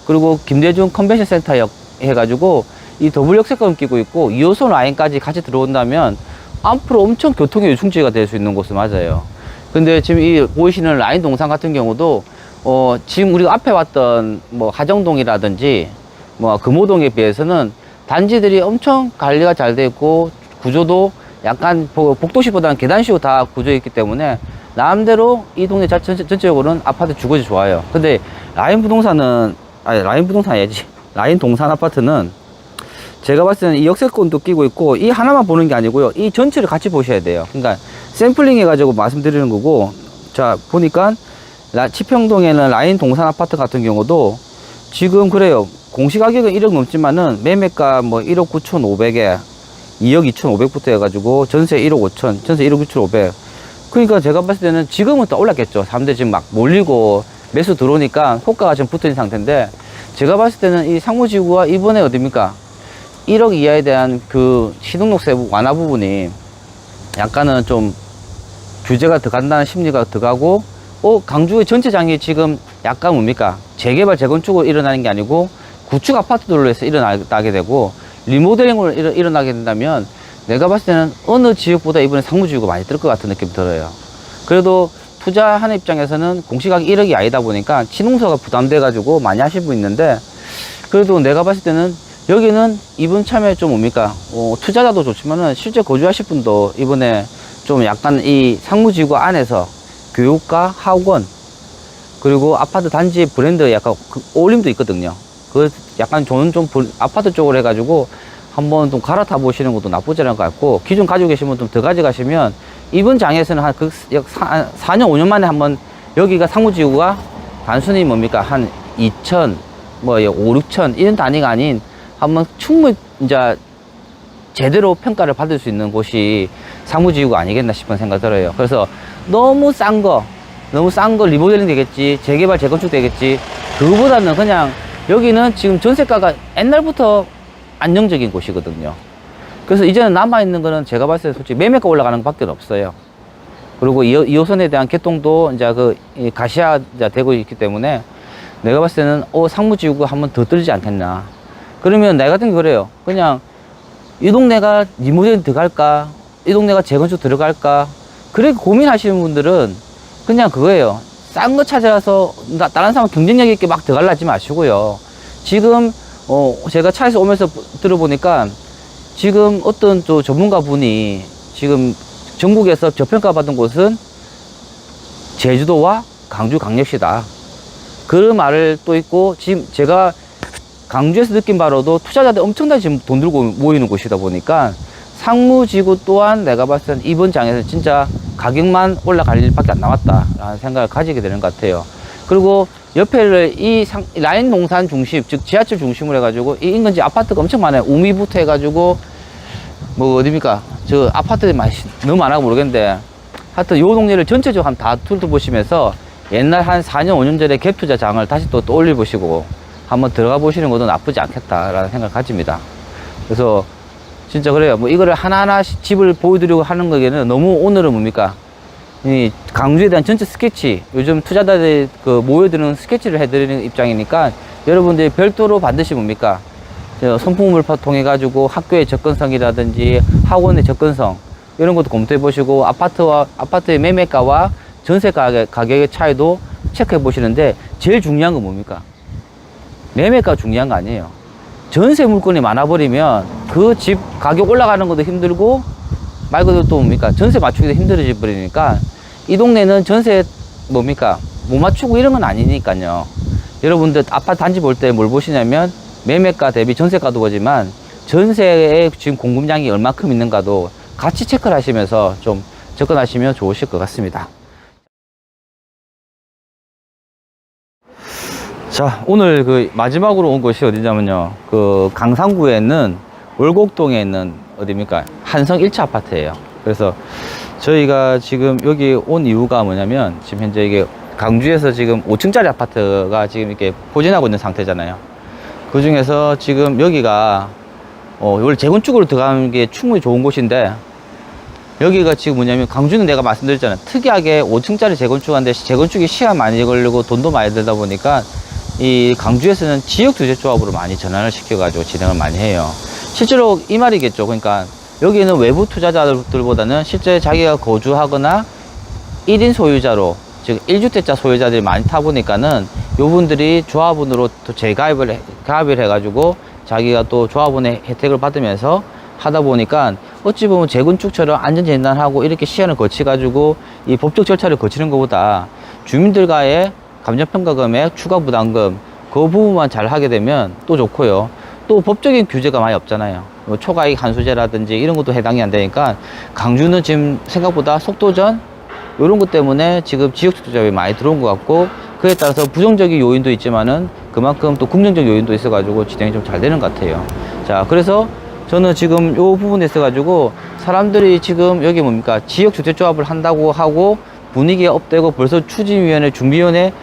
그리고 김대중 컨벤션 센터역 해가지고 이 더블 역세권 끼고 있고 2호선 라인까지 같이 들어온다면 앞으로 엄청 교통의 요충지가 될 수 있는 곳은 맞아요. 근데 지금 이 보이시는 라인 동산 같은 경우도 지금 우리가 앞에 왔던 뭐 하정동이라든지 뭐 금호동에 비해서는 단지들이 엄청 관리가 잘 돼 있고 구조도 약간 복도시보다는 계단식으로 다 구조해 있기 때문에 나름대로 이 동네 전체적으로는 아파트 주거지 좋아요. 근데 라인 부동산은 라인 동산 아파트는 제가 봤을 때는 이 역세권도 끼고 있고 이 하나만 보는 게 아니고요. 이 전체를 같이 보셔야 돼요. 그러니까 샘플링 해가지고 말씀드리는 거고, 자 보니까 치평동에는 라인 동산 아파트 같은 경우도 지금 그래요. 공시가격은 1억 넘지만은 매매가 뭐 1억 9,500에 2억 2,500부터 해가지고 전세 1억 5천, 전세 1억 6,500. 그러니까 제가 봤을 때는 지금은 또 올랐겠죠. 사람들이 지금 막 몰리고 매수 들어오니까 호가가 지금 붙어 있는 상태인데 제가 봤을 때는 이 상무지구가 이번에 어딥니까? 1억 이하에 대한 그 신등록세 완화 부분이 약간은 좀 규제가 들어간다는 심리가 들어가고, 강주의 전체장이 지금 약간 뭡니까? 재개발, 재건축으로 일어나는 게 아니고 구축 아파트들로 해서 일어나게 되고 리모델링으로 일어나게 된다면 내가 봤을 때는 어느 지역보다 이번에 상무지구가 많이 뜰 것 같은 느낌이 들어요. 그래도 투자하는 입장에서는 공시가격 1억이 아니다 보니까 신용서가 부담돼 가지고 많이 하실 분 있는데, 그래도 내가 봤을 때는 여기는 이번 참에 좀 뭡니까? 투자자도 좋지만은 실제 거주하실 분도 이번에 좀 약간 이 상무지구 안에서 교육과 학원 그리고 아파트 단지 브랜드 약간 어울림도 있거든요. 그 약간 저는 좀 아파트 쪽으로 해가지고 한번 좀 갈아타 보시는 것도 나쁘지 않을 것 같고, 기존 가지고 계시면 좀 더 가져가시면 이번 장에서는 한 4년, 5년 만에 한번 여기가 상무지구가 단순히 뭡니까? 한 2천, 뭐 5, 6천 이런 단위가 아닌 한번 충분히 이제 제대로 평가를 받을 수 있는 곳이 상무지구가 아니겠나 싶은 생각 들어요. 그래서 너무 싼 거 리모델링 되겠지, 재개발, 재건축 되겠지, 그거보다는 그냥 여기는 지금 전세가가 옛날부터 안정적인 곳이거든요. 그래서 이제는 남아있는 거는 제가 봤을 때 솔직히 매매가 올라가는 것밖에 없어요. 그리고 2호선에 대한 개통도 이제 가시화 되고 있기 때문에 내가 봤을 때는 상무지구가 한번 더 들지 않겠나. 그러면 나 같은 게 그래요. 그냥 이 동네가 리모델링 들어갈까, 이 동네가 재건축 들어갈까, 그렇게 고민하시는 분들은 그냥 그거예요. 싼 거 찾아서 다른 사람 경쟁력 있게 막 들어가려 하지 마시고요. 지금 제가 차에서 오면서 들어보니까 지금 어떤 또 전문가 분이 지금 전국에서 저평가 받은 곳은 제주도와 강주 강력시다, 그런 말을 또 있고, 지금 제가 강주에서 느낀 바로도 투자자들 엄청나게 지금 돈 들고 모이는 곳이다 보니까 상무지구 또한 내가 봤을 땐 이번 장에서 진짜 가격만 올라갈 일밖에 안 남았다라는 생각을 가지게 되는 것 같아요. 그리고 옆에를 라인 농산 중심, 즉 지하철 중심으로 해가지고 이 인근지 아파트가 엄청 많아요. 우미부터 해가지고 뭐 어딥니까? 저 아파트들이 너무 많아서 모르겠는데 하여튼 요 동네를 전체적으로 다 훑어보시면서 옛날 한 4년, 5년 전에 갭 투자 장을 다시 또 떠올려 보시고 한번 들어가 보시는 것도 나쁘지 않겠다라는 생각을 가집니다. 그래서 진짜 그래요. 뭐 이거를 하나하나 집을 보여드리고 하는 거기에는 너무 오늘은 뭡니까? 이 강주에 대한 전체 스케치, 요즘 투자자들이 그 모여드는 스케치를 해드리는 입장이니까 여러분들이 별도로 반드시 뭡니까? 선풍을 통해 가지고 학교의 접근성이라든지 학원의 접근성 이런 것도 검토해 보시고 아파트의 매매가와 전세 가격의 차이도 체크해 보시는데 제일 중요한 건 뭡니까? 매매가 중요한 거 아니에요. 전세 물건이 많아버리면 그 집 가격 올라가는 것도 힘들고 말 그대로 또 뭡니까? 전세 맞추기도 힘들어져 버리니까 이 동네는 전세 뭡니까? 못 맞추고 이런 건 아니니까요. 여러분들 아파트 단지 볼 때 뭘 보시냐면 매매가 대비 전세가도 보지만 전세의 지금 공급량이 얼마큼 있는가도 같이 체크를 하시면서 좀 접근하시면 좋으실 것 같습니다. 자, 오늘 그 마지막으로 온 곳이 어디냐면요. 그 강상구에 있는 월곡동에 있는 어디입니까? 한성 1차 아파트예요. 그래서 저희가 지금 여기 온 이유가 뭐냐면 지금 현재 이게 강주에서 지금 5층짜리 아파트가 지금 이렇게 포진하고 있는 상태잖아요. 그 중에서 지금 여기가 원래 재건축으로 들어가는 게 충분히 좋은 곳인데 여기가 지금 뭐냐면 강주는 내가 말씀드렸잖아요. 특이하게 5층짜리 재건축하는데 재건축이 시간 많이 걸리고 돈도 많이 들다 보니까 이 강주에서는 지역주택조합으로 많이 전환을 시켜가지고 진행을 많이 해요. 실제로 이 말이겠죠. 그러니까 여기는 외부 투자자들보다는 실제 자기가 거주하거나 1인 소유자로 즉 1주택자 소유자들이 많이 타 보니까는 요분들이 조합원으로 또 가입을 해가지고 자기가 또 조합원의 혜택을 받으면서 하다 보니까 어찌 보면 재건축처럼 안전진단하고 이렇게 시간을 거쳐가지고 이 법적 절차를 거치는 것보다 주민들과의 감정평가 금액, 추가 부담금 그 부분만 잘 하게 되면 또 좋고요. 또 법적인 규제가 많이 없잖아요. 뭐 초과이익 한수제라든지 이런 것도 해당이 안 되니까 강주는 지금 생각보다 속도전 이런 것 때문에 지금 지역주택자가 많이 들어온 것 같고 그에 따라서 부정적인 요인도 있지만은 그만큼 또 긍정적 요인도 있어가지고 진행이 좀 잘 되는 것 같아요. 자, 그래서 저는 지금 요 부분에 있어가지고 사람들이 지금 여기 뭡니까 지역주택조합을 한다고 하고 분위기가 업되고 벌써 추진위원회, 준비위원회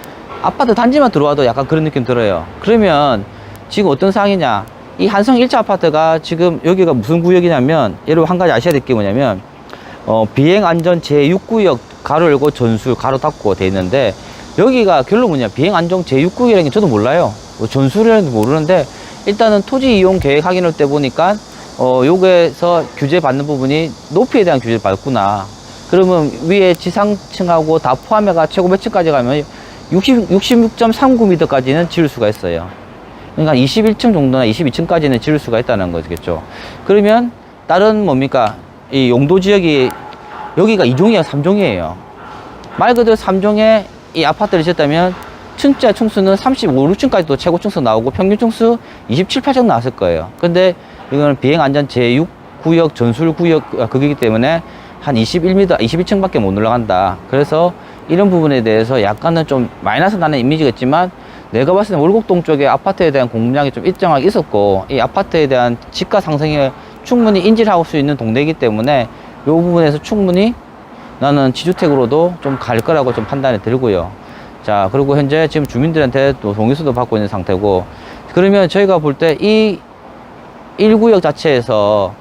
아파트 단지만 들어와도 약간 그런 느낌 들어요. 그러면 지금 어떤 상황이냐 이 한성 1차 아파트가 지금 여기가 무슨 구역이냐면 여러분 한 가지 아셔야 될 게 뭐냐면 비행안전 제6구역 가로 열고 전술 가로 닫고 돼 있는데 여기가 결론 뭐냐 비행안전 제6구역이라는 게 저도 몰라요. 전술이라는 게 모르는데 일단은 토지 이용 계획 확인할 때 보니까 요게서 규제 받는 부분이 높이에 대한 규제를 받구나. 그러면 위에 지상층하고 다 포함해가 최고 몇 층까지 가면 66.39m까지는 지을 수가 있어요. 그러니까 21층 정도나 22층까지는 지을 수가 있다는 거겠죠. 그러면 다른 뭡니까 이 용도 지역이 여기가 2종이야 3종이에요. 말 그대로 3종에 이 아파트를 지었다면 층자 층수는 35, 6층까지도 최고 층수 나오고 평균 층수 27, 8층 나왔을 거예요. 근데 이거는 비행안전 제6구역 전술구역 그거기 때문에 한 21m, 22층밖에 못 올라간다. 그래서 이런 부분에 대해서 약간은 좀 마이너스 나는 이미지가 있지만 내가 봤을 때 월곡동 쪽에 아파트에 대한 공급량이 좀 일정하게 있었고 이 아파트에 대한 집가 상승에 충분히 인지를 할 수 있는 동네이기 때문에 이 부분에서 충분히 나는 지주택으로도 좀 갈 거라고 좀 판단이 들고요. 자, 그리고 현재 지금 주민들한테 또 동의서도 받고 있는 상태고 그러면 저희가 볼 때 이 1구역 자체에서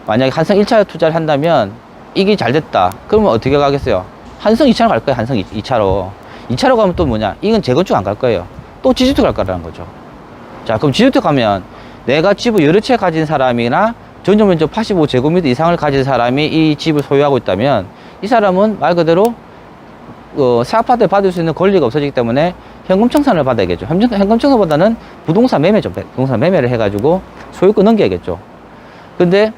만약에 한성 1차 투자를 한다면 이게 잘 됐다. 그러면 어떻게 가겠어요? 한성 2차로 갈 거예요. 한성 2차로. 2차로 가면 또 뭐냐? 이건 재건축 안 갈 거예요. 또 지주택 갈 거라는 거죠. 자, 그럼 지주택 가면 내가 집을 여러 채 가진 사람이나 전용면적 85제곱미터 이상을 가진 사람이 이 집을 소유하고 있다면 이 사람은 말 그대로 새 아파트를 받을 수 있는 권리가 없어지기 때문에 현금 청산을 받아야겠죠. 현금 청산보다는 부동산 매매죠. 부동산 매매를 해가지고 소유권 넘겨야겠죠. 근데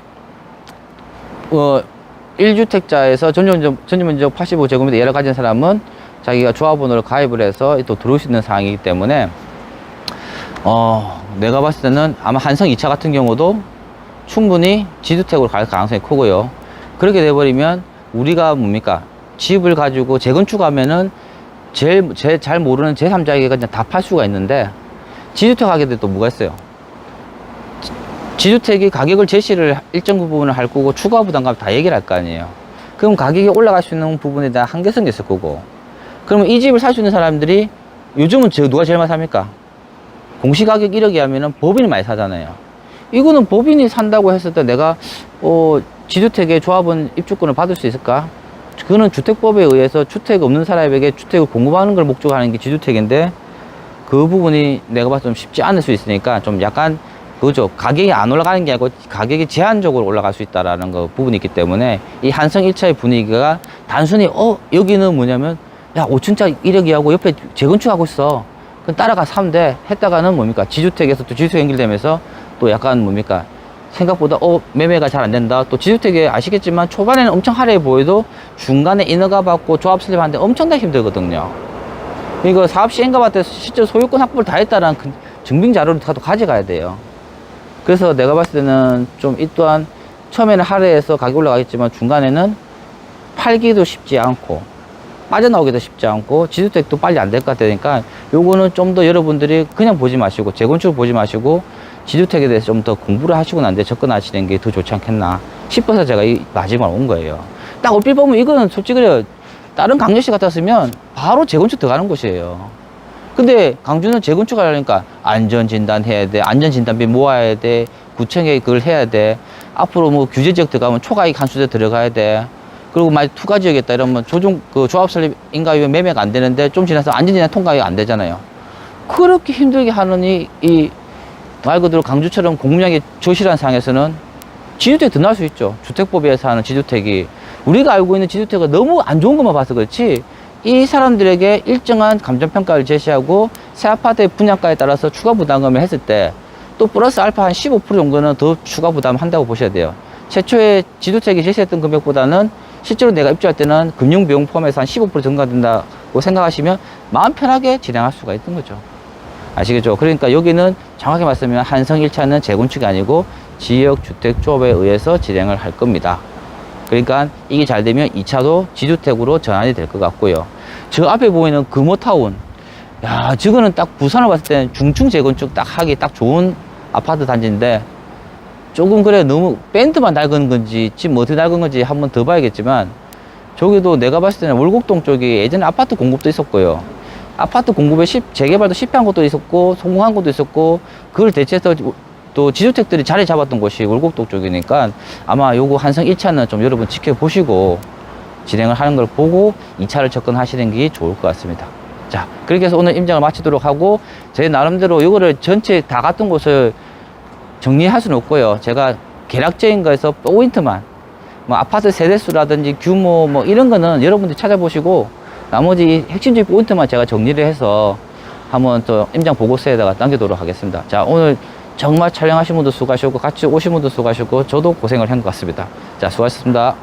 1주택자에서 전용면적 85제곱미터 이하를 가진 사람은 자기가 조합원으로 가입을 해서 또 들어올 수 있는 상황이기 때문에 내가 봤을 때는 아마 한성 2차 같은 경우도 충분히 지주택으로 갈 가능성이 크고요. 그렇게 돼버리면 우리가 뭡니까? 집을 가지고 재건축하면은 제일 잘 모르는 제3자에게 그냥 다 팔 수가 있는데, 지주택 하게 되면 또 뭐가 있어요? 지주택이 가격을 제시를 일정 부분을 할 거고 추가 부담감 다 얘기를 할 거 아니에요. 그럼 가격이 올라갈 수 있는 부분에 대한 한계성이 있을 거고, 그러면 이 집을 살 수 있는 사람들이 요즘은 누가 제일 많이 삽니까? 공시가격 1억이 하면은 법인이 많이 사잖아요. 이거는 법인이 산다고 했을 때 내가 지주택의 조합원 입주권을 받을 수 있을까? 그거는 주택법에 의해서 주택 없는 사람에게 주택을 공급하는 걸 목적으로 하는 게 지주택인데, 그 부분이 내가 봐서 좀 쉽지 않을 수 있으니까 좀 약간 그죠. 가격이 안 올라가는 게 아니고 가격이 제한적으로 올라갈 수 있다라는 거 부분이 있기 때문에, 이 한성 1차의 분위기가 단순히 여기는 뭐냐면 야 5층짜리 1억이 하고 옆에 재건축하고 있어, 그럼 따라가 사면 돼 했다가는 뭡니까? 지주택에서 또 지주택 연결되면서 또 약간 뭡니까? 생각보다 매매가 잘 안 된다. 또 지주택에 아시겠지만 초반에는 엄청 화려해 보여도 중간에 인허가 받고 조합 설립하는데 엄청나게 힘들거든요. 이거 사업 시행가 받을 때 실제로 소유권 확보를 다 했다는 그 증빙 자료를 다 가져가야 돼요. 그래서 내가 봤을 때는 좀 이 또한 처음에는 하루에서 가격이 올라가겠지만 중간에는 팔기도 쉽지 않고 빠져나오기도 쉽지 않고 지주택도 빨리 안 될 것 같으니까, 요거는 좀 더 여러분들이 그냥 보지 마시고 재건축을 보지 마시고 지주택에 대해서 좀 더 공부를 하시고 난 뒤에 접근하시는 게 더 좋지 않겠나 싶어서 제가 이 마지막으로 온 거예요. 딱 얼핏 보면 이거는 솔직히 다른 강력시 같았으면 바로 재건축 들어가는 곳이에요. 근데 강주는 재건축 하려니까 안전진단 해야 돼, 안전진단비 모아야 돼, 구청에 그걸 해야 돼, 앞으로 뭐 규제지역 들어가면 초과이익 한수대 들어가야 돼, 그리고 만약 투가지역이었다 이러면 조합 설립 인가위원 매매가 안 되는데 좀 지나서 안전진단 통과가 안 되잖아요. 그렇게 힘들게 하느니 이 말 그대로 강주처럼 공무량이 저실한 상황에서는 지주택 더 나을 수 있죠. 주택법에서 하는 지주택이, 우리가 알고 있는 지주택은 너무 안 좋은 것만 봐서 그렇지, 이 사람들에게 일정한 감정평가를 제시하고 새 아파트의 분양가에 따라서 추가 부담금을 했을 때 또 플러스 알파 한 15% 정도는 더 추가 부담한다고 보셔야 돼요. 최초에 지주택이 제시했던 금액보다는 실제로 내가 입주할 때는 금융비용 포함해서 한 15% 증가된다고 생각하시면 마음 편하게 진행할 수가 있는 거죠. 아시겠죠? 그러니까 여기는 정확히 말씀드리면 한성 1차는 재건축이 아니고 지역주택조합에 의해서 진행을 할 겁니다. 그러니까 이게 잘 되면 2차도 지주택으로 전환이 될 것 같고요. 저 앞에 보이는 금호타운, 야, 저거는 딱 부산을 봤을 때는 중층 재건축 딱 하기 딱 좋은 아파트 단지인데, 조금 그래 너무 밴드만 낡은 건지 지금 어떻게 낡은 건지 한번 더 봐야겠지만, 저기도 내가 봤을 때는 월곡동 쪽이 예전에 아파트 공급도 있었고요, 아파트 공급에 재개발도 실패한 것도 있었고 성공한 것도 있었고, 그걸 대체해서 또 지주택들이 자리 잡았던 곳이 월곡동 쪽이니까 아마 요거 한성 1차는 좀 여러분 지켜보시고 진행을 하는 걸 보고 2차를 접근하시는 게 좋을 것 같습니다. 자, 그렇게 해서 오늘 임장을 마치도록 하고, 제 나름대로 요거를 전체 다 같은 곳을 정리할 수는 없고요. 제가 개략적인 거에서 포인트만, 뭐 아파트 세대수라든지 규모 뭐 이런 거는 여러분들이 찾아보시고, 나머지 핵심적인 포인트만 제가 정리를 해서 한번 또 임장 보고서에다가 남기도록 하겠습니다. 자, 오늘 정말 촬영하신 분도 수고하셨고 같이 오신 분도 수고하셨고 저도 고생을 한 것 같습니다. 자, 수고하셨습니다.